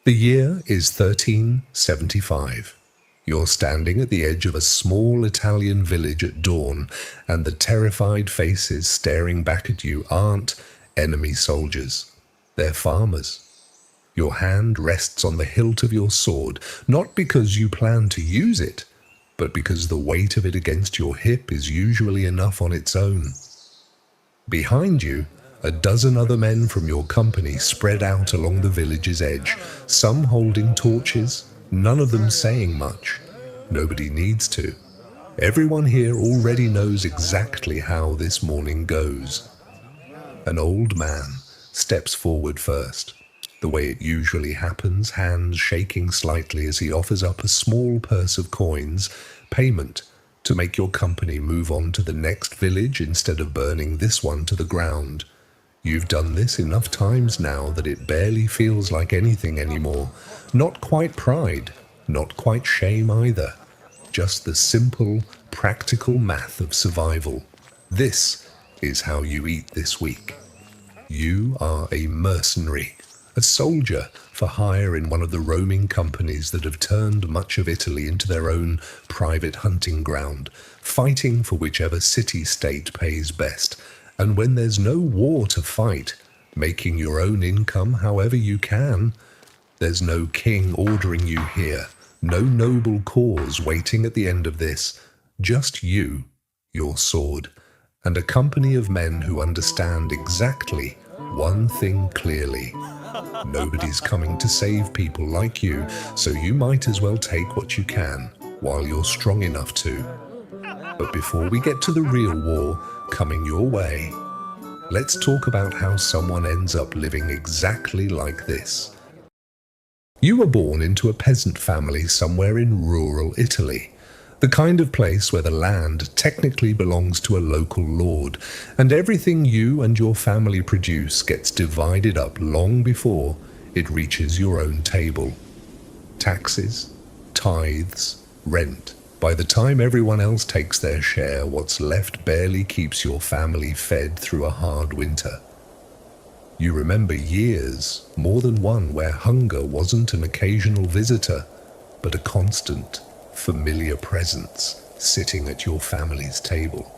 The year is 1375. You're standing at the edge of a small Italian village at dawn, and the terrified faces staring back at you aren't enemy soldiers. They're farmers. Your hand rests on the hilt of your sword, not because you plan to use it, but because the weight of it against your hip is usually enough on its own. Behind you, a dozen other men from your company spread out along the village's edge, some holding torches, none of them saying much. Nobody needs to. Everyone here already knows exactly how this morning goes. An old man steps forward first, the way it usually happens, hands shaking slightly as he offers up a small purse of coins, payment to make your company move on to the next village instead of burning this one to the ground. You've done this enough times now that it barely feels like anything anymore. Not quite pride, not quite shame either. Just the simple, practical math of survival. This is how you eat this week. You are a mercenary, a soldier for hire in one of the roaming companies that have turned much of Italy into their own private hunting ground, fighting for whichever city-state pays best. And when there's no war to fight, making your own income however you can, there's no king ordering you here, no noble cause waiting at the end of this, just you, your sword, and a company of men who understand exactly one thing clearly. Nobody's coming to save people like you, so you might as well take what you can while you're strong enough to. But before we get to the real war coming your way, let's talk about how someone ends up living exactly like this. You were born into a peasant family somewhere in rural Italy, the kind of place where the land technically belongs to a local lord, and everything you and your family produce gets divided up long before it reaches your own table. Taxes, tithes, rent. By the time everyone else takes their share, what's left barely keeps your family fed through a hard winter. You remember years, more than one, where hunger wasn't an occasional visitor, but a constant, familiar presence sitting at your family's table.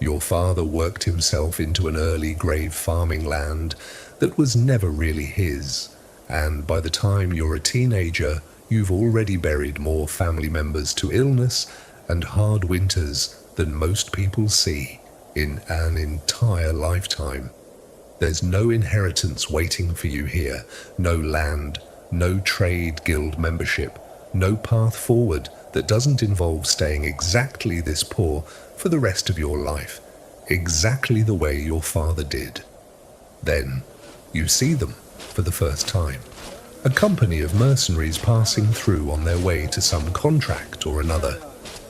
Your father worked himself into an early grave farming land that was never really his, and by the time you're a teenager, you've already buried more family members to illness and hard winters than most people see in an entire lifetime. There's no inheritance waiting for you here, no land, no trade guild membership, no path forward that doesn't involve staying exactly this poor for the rest of your life, exactly the way your father did. Then you see them for the first time. A company of mercenaries passing through on their way to some contract or another.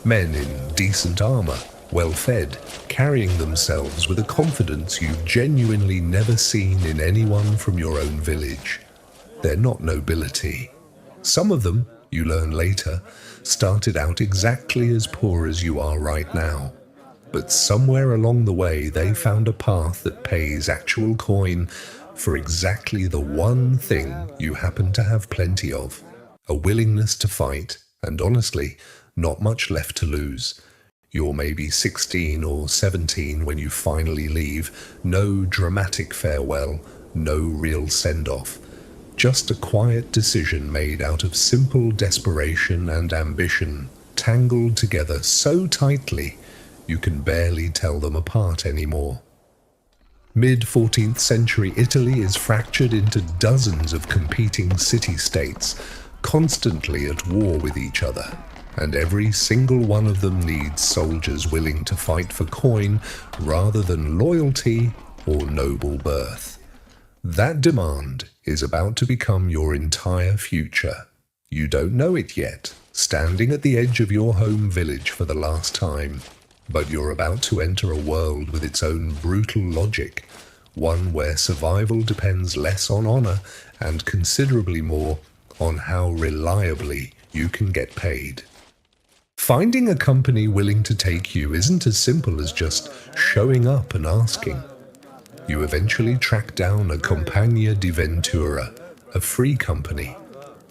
Men in decent armor, well-fed, carrying themselves with a confidence you've genuinely never seen in anyone from your own village. They're not nobility. Some of them, you learn later, started out exactly as poor as you are right now. But somewhere along the way they found a path that pays actual coin for exactly the one thing you happen to have plenty of, a willingness to fight, and honestly, not much left to lose. You're maybe 16 or 17 when you finally leave, no dramatic farewell, no real send-off. Just a quiet decision made out of simple desperation and ambition, tangled together so tightly you can barely tell them apart anymore. Mid-14th century Italy is fractured into dozens of competing city-states, constantly at war with each other, and every single one of them needs soldiers willing to fight for coin rather than loyalty or noble birth. That demand is about to become your entire future. You don't know it yet, standing at the edge of your home village for the last time. But you're about to enter a world with its own brutal logic, one where survival depends less on honor and considerably more on how reliably you can get paid. Finding a company willing to take you isn't as simple as just showing up and asking. You eventually track down a compagnie di ventura, A free company,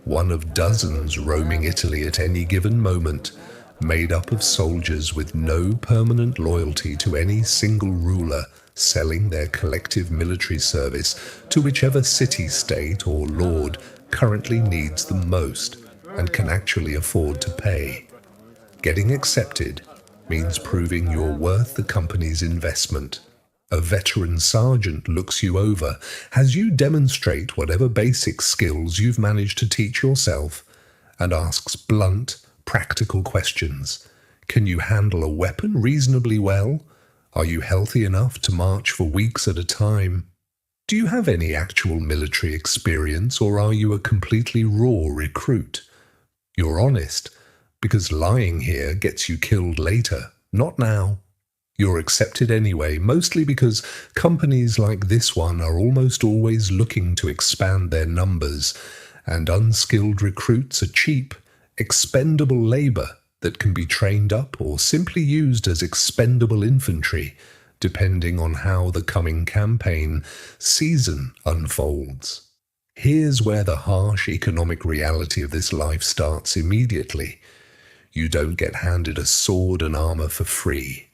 one of dozens roaming Italy at any given moment, made up of soldiers with no permanent loyalty to any single ruler, selling their collective military service to whichever city-state or lord currently needs them most and can actually afford to pay. Getting accepted means proving you're worth the company's investment. A veteran sergeant looks you over, has you demonstrate whatever basic skills you've managed to teach yourself, and asks blunt, practical questions. Can you handle a weapon reasonably well? Are you healthy enough to march for weeks at a time? Do you have any actual military experience, or are you a completely raw recruit? You're honest, because lying here gets you killed later, not now. You're accepted anyway, mostly because companies like this one are almost always looking to expand their numbers, and unskilled recruits are cheap, expendable labor that can be trained up or simply used as expendable infantry, depending on how the coming campaign season unfolds. Here's where the harsh economic reality of this life starts immediately. You don't get handed a sword and armor for free.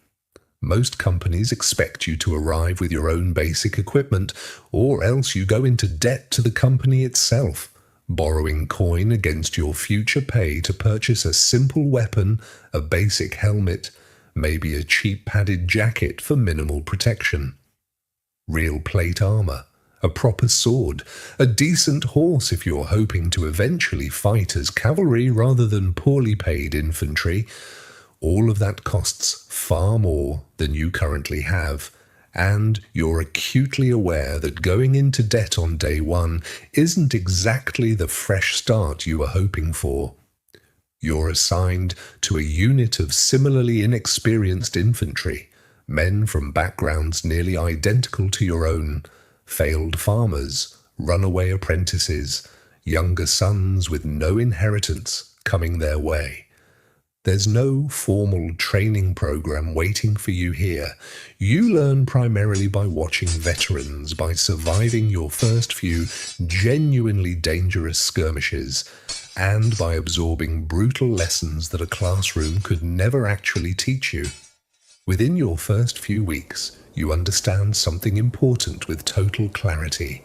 Most companies expect you to arrive with your own basic equipment, or else you go into debt to the company itself, borrowing coin against your future pay to purchase a simple weapon, a basic helmet, maybe a cheap padded jacket for minimal protection. Real plate armor, a proper sword, a decent horse if you're hoping to eventually fight as cavalry rather than poorly paid infantry. All of that costs far more than you currently have, and you're acutely aware that going into debt on day one isn't exactly the fresh start you were hoping for. You're assigned to a unit of similarly inexperienced infantry, men from backgrounds nearly identical to your own, failed farmers, runaway apprentices, younger sons with no inheritance coming their way. There's no formal training program waiting for you here. You learn primarily by watching veterans, by surviving your first few genuinely dangerous skirmishes, and by absorbing brutal lessons that a classroom could never actually teach you. Within your first few weeks, you understand something important with total clarity.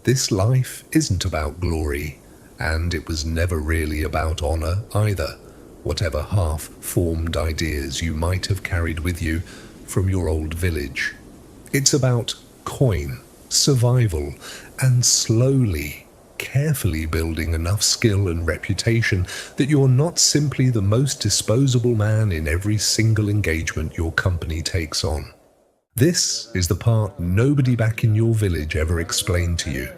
This life isn't about glory, and it was never really about honor either, whatever half-formed ideas you might have carried with you from your old village. It's about coin, survival, and slowly, carefully building enough skill and reputation that you're not simply the most disposable man in every single engagement your company takes on. This is the part nobody back in your village ever explained to you.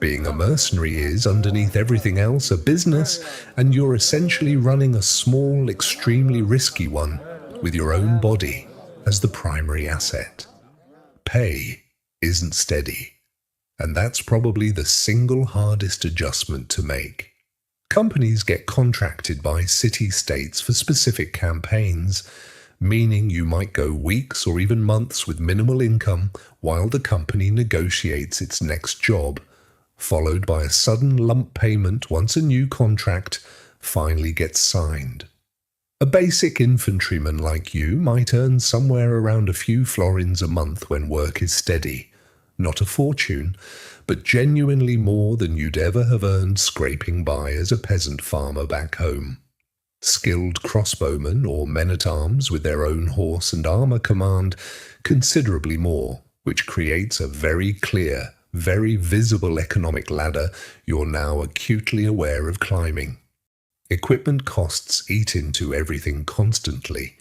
Being a mercenary is, underneath everything else, a business, and you're essentially running a small, extremely risky one with your own body as the primary asset. Pay isn't steady, and that's probably the single hardest adjustment to make. Companies get contracted by city-states for specific campaigns, meaning you might go weeks or even months with minimal income while the company negotiates its next job, followed by a sudden lump payment once a new contract finally gets signed. A basic infantryman like you might earn somewhere around a few florins a month when work is steady. Not a fortune, but genuinely more than you'd ever have earned scraping by as a peasant farmer back home. Skilled crossbowmen or men-at-arms with their own horse and armor command considerably more, which creates a very clear, very visible economic ladder you're now acutely aware of climbing. Equipment costs eat into everything constantly.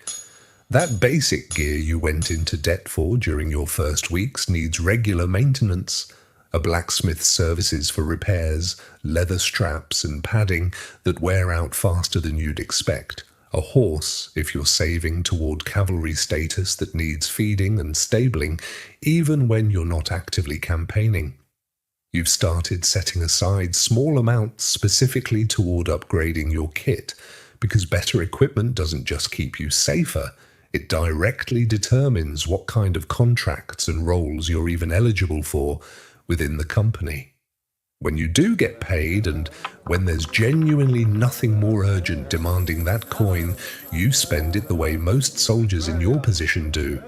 That basic gear you went into debt for during your first weeks needs regular maintenance. A blacksmith services for repairs, leather straps and padding that wear out faster than you'd expect. A horse, if you're saving toward cavalry status, that needs feeding and stabling, even when you're not actively campaigning. You've started setting aside small amounts specifically toward upgrading your kit, because better equipment doesn't just keep you safer, it directly determines what kind of contracts and roles you're even eligible for within the company. When you do get paid, and when there's genuinely nothing more urgent demanding that coin, you spend it the way most soldiers in your position do.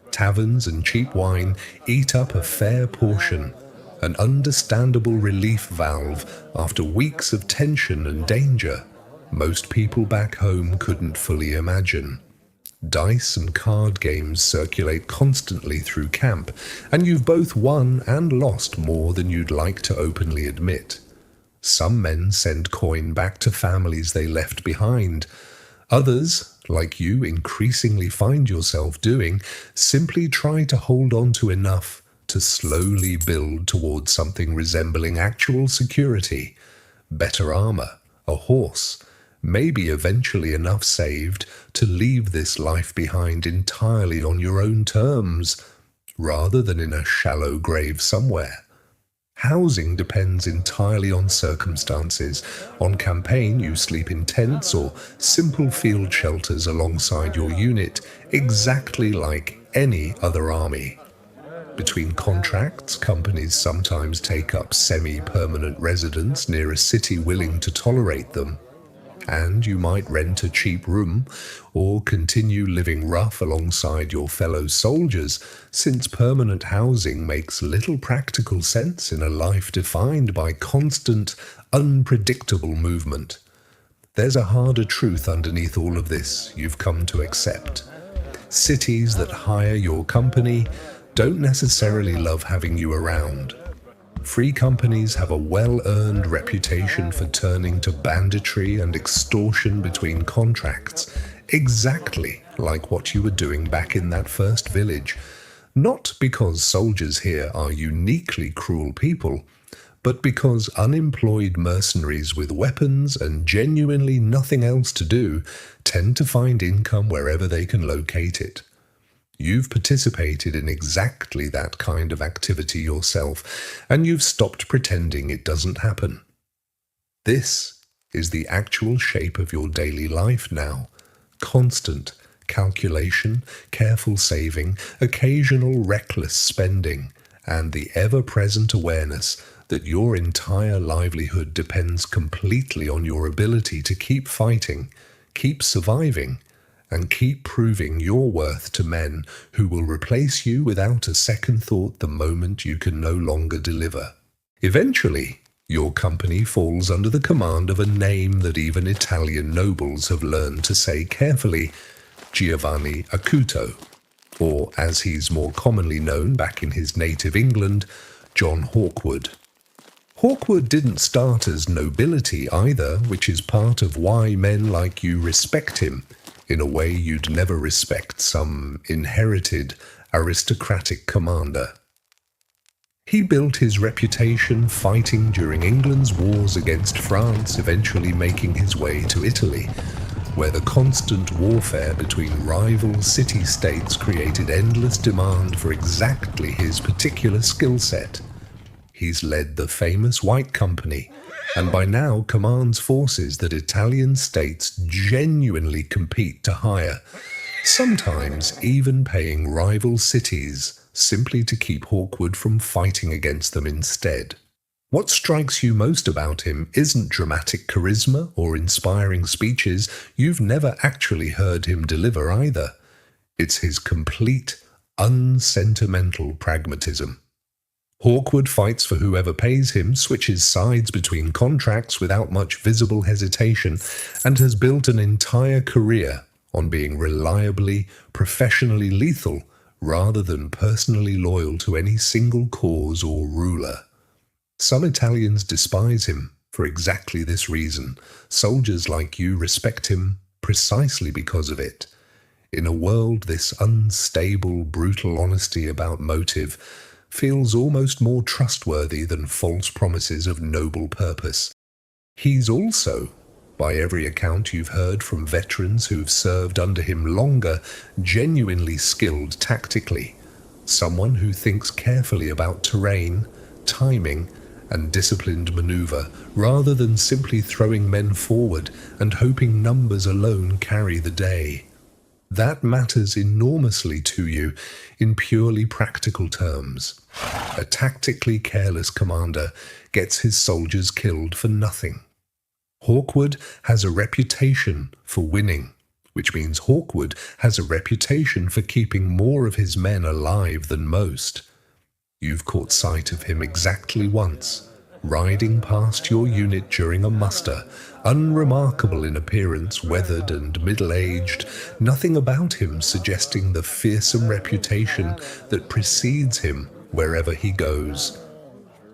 Taverns and cheap wine eat up a fair portion, an understandable relief valve after weeks of tension and danger most people back home couldn't fully imagine. Dice and card games circulate constantly through camp, and you've both won and lost more than you'd like to openly admit. Some men send coin back to families they left behind. Others, like you increasingly find yourself doing, simply try to hold on to enough to slowly build towards something resembling actual security. Better armor, a horse, maybe eventually enough saved to leave this life behind entirely on your own terms, rather than in a shallow grave somewhere. Housing depends entirely on circumstances. On campaign, you sleep in tents or simple field shelters alongside your unit, exactly like any other army. Between contracts, companies sometimes take up semi-permanent residence near a city willing to tolerate them. And you might rent a cheap room or continue living rough alongside your fellow soldiers, since permanent housing makes little practical sense in a life defined by constant, unpredictable movement. There's a harder truth underneath all of this you've come to accept. Cities that hire your company don't necessarily love having you around. Free companies have a well-earned reputation for turning to banditry and extortion between contracts, exactly like what you were doing back in that first village. Not because soldiers here are uniquely cruel people, but because unemployed mercenaries with weapons and genuinely nothing else to do tend to find income wherever they can locate it. You've participated in exactly that kind of activity yourself, and you've stopped pretending it doesn't happen. This is the actual shape of your daily life now. Constant calculation, careful saving, occasional reckless spending, and the ever-present awareness that your entire livelihood depends completely on your ability to keep fighting, keep surviving, and keep proving your worth to men who will replace you without a second thought the moment you can no longer deliver. Eventually, your company falls under the command of a name that even Italian nobles have learned to say carefully, Giovanni Acuto, or as he's more commonly known back in his native England, John Hawkwood. Hawkwood didn't start as nobility either, which is part of why men like you respect him, in a way you'd never respect some inherited aristocratic commander. He built his reputation fighting during England's wars against France, eventually making his way to Italy, where the constant warfare between rival city-states created endless demand for exactly his particular skill set. He's led the famous White Company, and by now commands forces that Italian states genuinely compete to hire, sometimes even paying rival cities simply to keep Hawkwood from fighting against them instead. What strikes you most about him isn't dramatic charisma or inspiring speeches you've never actually heard him deliver either. It's his complete, unsentimental pragmatism. Hawkwood fights for whoever pays him, switches sides between contracts without much visible hesitation, and has built an entire career on being reliably, professionally lethal rather than personally loyal to any single cause or ruler. Some Italians despise him for exactly this reason. Soldiers like you respect him precisely because of it. In a world this unstable, brutal honesty about motive feels almost more trustworthy than false promises of noble purpose. He's also, by every account you've heard from veterans who've served under him longer, genuinely skilled tactically. Someone who thinks carefully about terrain, timing, and disciplined maneuver, rather than simply throwing men forward and hoping numbers alone carry the day. That matters enormously to you in purely practical terms. A tactically careless commander gets his soldiers killed for nothing. Hawkwood has a reputation for winning, which means Hawkwood has a reputation for keeping more of his men alive than most. You've caught sight of him exactly once, riding past your unit during a muster, unremarkable in appearance, weathered and middle-aged, nothing about him suggesting the fearsome reputation that precedes him wherever he goes.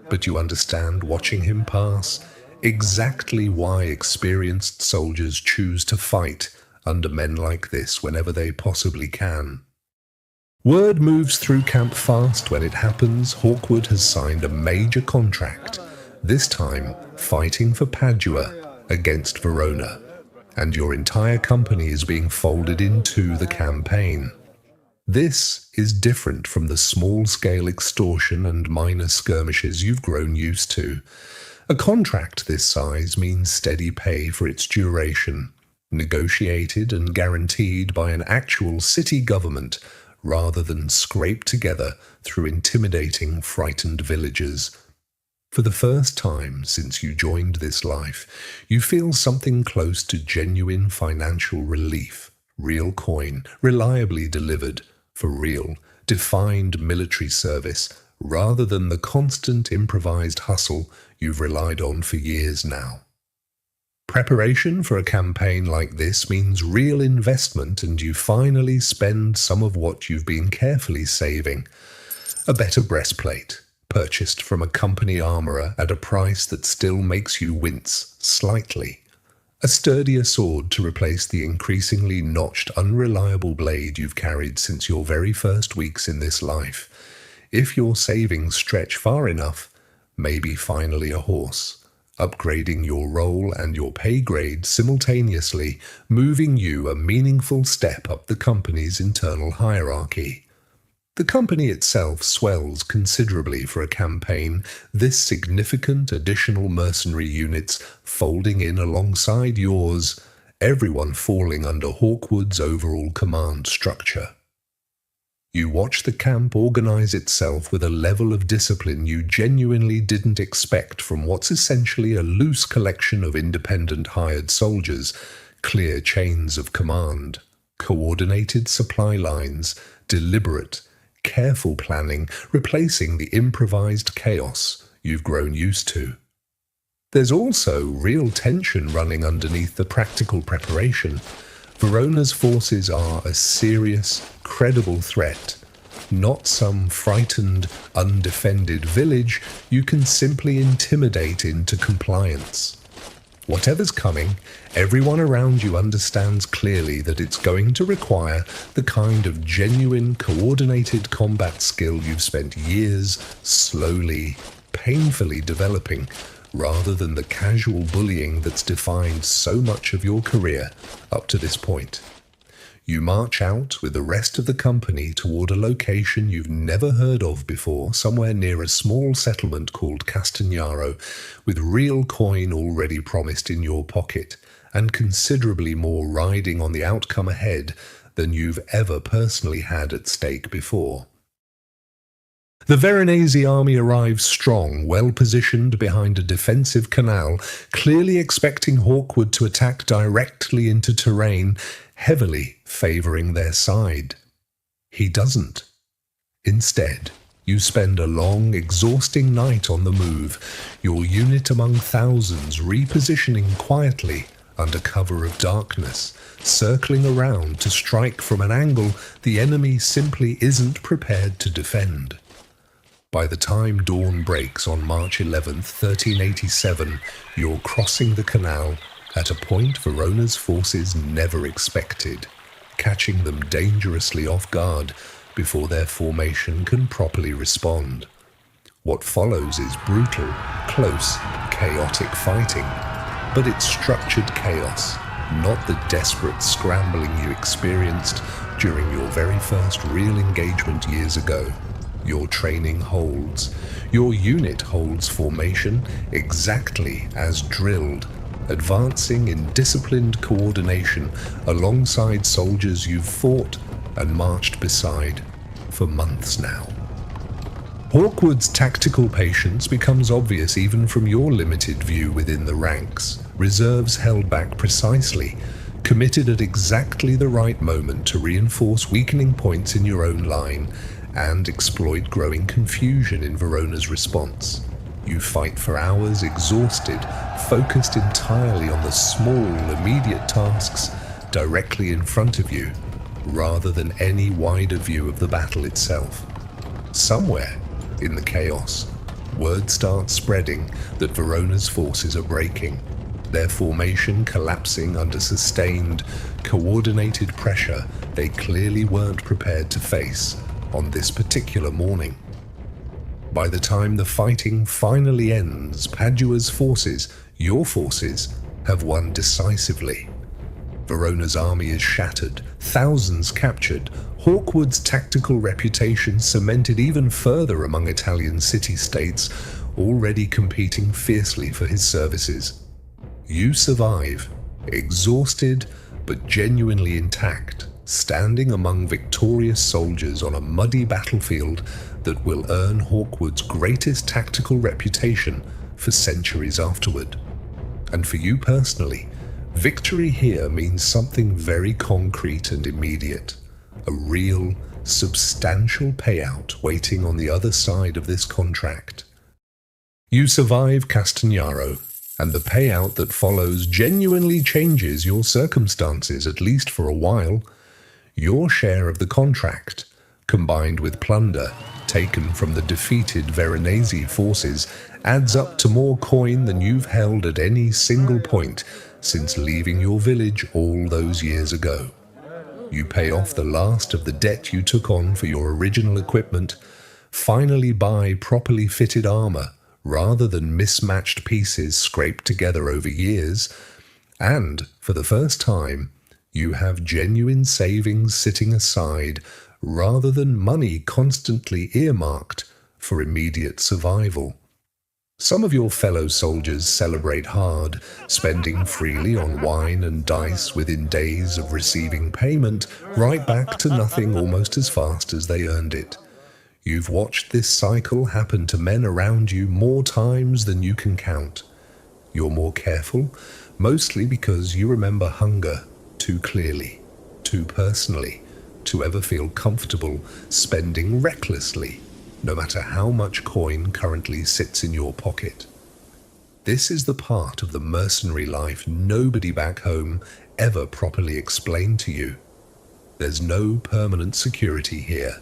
But you understand, watching him pass, exactly why experienced soldiers choose to fight under men like this whenever they possibly can. Word moves through camp fast when it happens. Hawkwood has signed a major contract, this time fighting for Padua against Verona, and your entire company is being folded into the campaign. This is different from the small-scale extortion and minor skirmishes you've grown used to. A contract this size means steady pay for its duration, negotiated and guaranteed by an actual city government rather than scraped together through intimidating, frightened villagers. For the first time since you joined this life, you feel something close to genuine financial relief, real coin, reliably delivered, for real, defined military service, rather than the constant improvised hustle you've relied on for years now. Preparation for a campaign like this means real investment, and you finally spend some of what you've been carefully saving. A better breastplate, purchased from a company armorer at a price that still makes you wince slightly. A sturdier sword to replace the increasingly notched, unreliable blade you've carried since your very first weeks in this life. If your savings stretch far enough, maybe finally a horse, upgrading your role and your pay grade simultaneously, moving you a meaningful step up the company's internal hierarchy. The company itself swells considerably for a campaign this significant. Additional mercenary units folding in alongside yours, everyone falling under Hawkwood's overall command structure. You watch the camp organize itself with a level of discipline you genuinely didn't expect from what's essentially a loose collection of independent hired soldiers, clear chains of command, coordinated supply lines, deliberate, careful planning, replacing the improvised chaos you've grown used to. There's also real tension running underneath the practical preparation. Verona's forces are a serious, credible threat, not some frightened, undefended village you can simply intimidate into compliance. Whatever's coming, everyone around you understands clearly that it's going to require the kind of genuine, coordinated combat skill you've spent years slowly, painfully developing, rather than the casual bullying that's defined so much of your career up to this point. You march out with the rest of the company toward a location you've never heard of before, somewhere near a small settlement called Castagnaro, with real coin already promised in your pocket, and considerably more riding on the outcome ahead than you've ever personally had at stake before. The Veronese army arrives strong, well-positioned behind a defensive canal, clearly expecting Hawkwood to attack directly into terrain, heavily favouring their side. He doesn't. Instead, you spend a long, exhausting night on the move, your unit among thousands repositioning quietly under cover of darkness, circling around to strike from an angle the enemy simply isn't prepared to defend. By the time dawn breaks on March 11th, 1387, you're crossing the canal at a point Verona's forces never expected, catching them dangerously off guard before their formation can properly respond. What follows is brutal, close, chaotic fighting, but it's structured chaos, not the desperate scrambling you experienced during your very first real engagement years ago. Your training holds. Your unit holds formation exactly as drilled, advancing in disciplined coordination alongside soldiers you've fought and marched beside for months now. Hawkwood's tactical patience becomes obvious even from your limited view within the ranks, reserves held back precisely, committed at exactly the right moment to reinforce weakening points in your own line and exploit growing confusion in Verona's response. You fight for hours, exhausted, focused entirely on the small, immediate tasks directly in front of you, rather than any wider view of the battle itself. Somewhere in the chaos, word starts spreading that Verona's forces are breaking, their formation collapsing under sustained, coordinated pressure they clearly weren't prepared to face on this particular morning. By the time the fighting finally ends, Padua's forces, your forces, have won decisively. Verona's army is shattered, thousands captured, Hawkwood's tactical reputation cemented even further among Italian city-states already competing fiercely for his services. You survive, exhausted but genuinely intact, standing among victorious soldiers on a muddy battlefield that will earn Hawkwood's greatest tactical reputation for centuries afterward. And for you personally, victory here means something very concrete and immediate, a real, substantial payout waiting on the other side of this contract. You survive Castagnaro, and the payout that follows genuinely changes your circumstances, at least for a while. Your share of the contract, combined with plunder taken from the defeated Veronese forces, adds up to more coin than you've held at any single point since leaving your village all those years ago. You pay off the last of the debt you took on for your original equipment, finally buy properly fitted armor rather than mismatched pieces scraped together over years, and, for the first time, you have genuine savings sitting aside rather than money constantly earmarked for immediate survival. Some of your fellow soldiers celebrate hard, spending freely on wine and dice within days of receiving payment, right back to nothing almost as fast as they earned it. You've watched this cycle happen to men around you more times than you can count. You're more careful, mostly because you remember hunger too clearly, too personally, to ever feel comfortable spending recklessly, no matter how much coin currently sits in your pocket. This is the part of the mercenary life nobody back home ever properly explained to you. There's no permanent security here,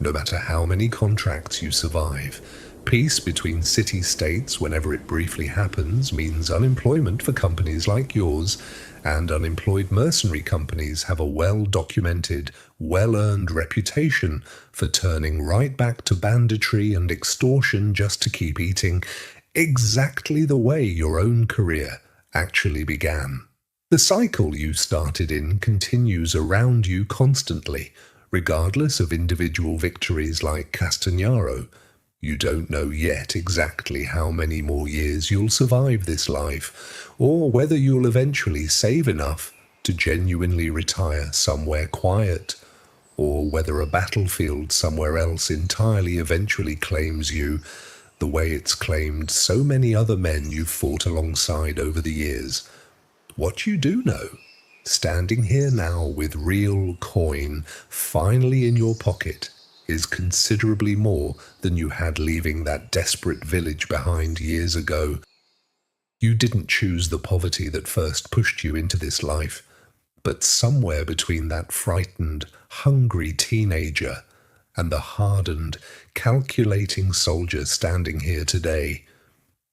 no matter how many contracts you survive. Peace between city-states, whenever it briefly happens, means unemployment for companies like yours, and unemployed mercenary companies have a well-documented, well-earned reputation for turning right back to banditry and extortion just to keep eating, exactly the way your own career actually began. The cycle you started in continues around you constantly, regardless of individual victories like Castagnaro. You don't know yet exactly how many more years you'll survive this life, or whether you'll eventually save enough to genuinely retire somewhere quiet, or whether a battlefield somewhere else entirely eventually claims you, the way it's claimed so many other men you've fought alongside over the years. What you do know, standing here now with real coin finally in your pocket, is considerably more than you had leaving that desperate village behind years ago. You didn't choose the poverty that first pushed you into this life, but somewhere between that frightened, hungry teenager and the hardened, calculating soldier standing here today,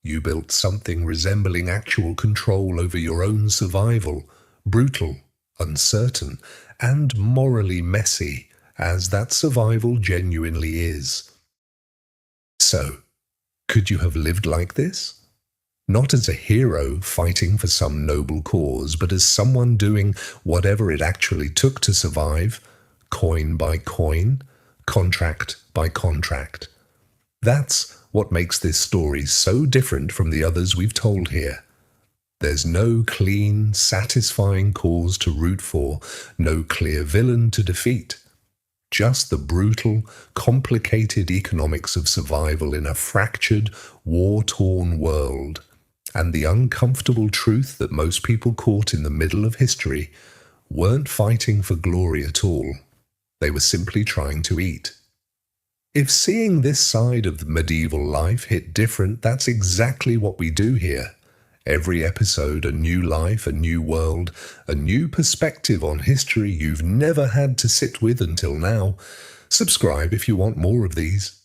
you built something resembling actual control over your own survival, brutal, uncertain, and morally messy, as that survival genuinely is. So, could you have lived like this? Not as a hero fighting for some noble cause, but as someone doing whatever it actually took to survive, coin by coin, contract by contract. That's what makes this story so different from the others we've told here. There's no clean, satisfying cause to root for, no clear villain to defeat. Just the brutal, complicated economics of survival in a fractured, war-torn world, and the uncomfortable truth that most people caught in the middle of history weren't fighting for glory at all. They were simply trying to eat. If seeing this side of medieval life hit different, that's exactly what we do here. Every episode, a new life, a new world, a new perspective on history you've never had to sit with until now. Subscribe if you want more of these.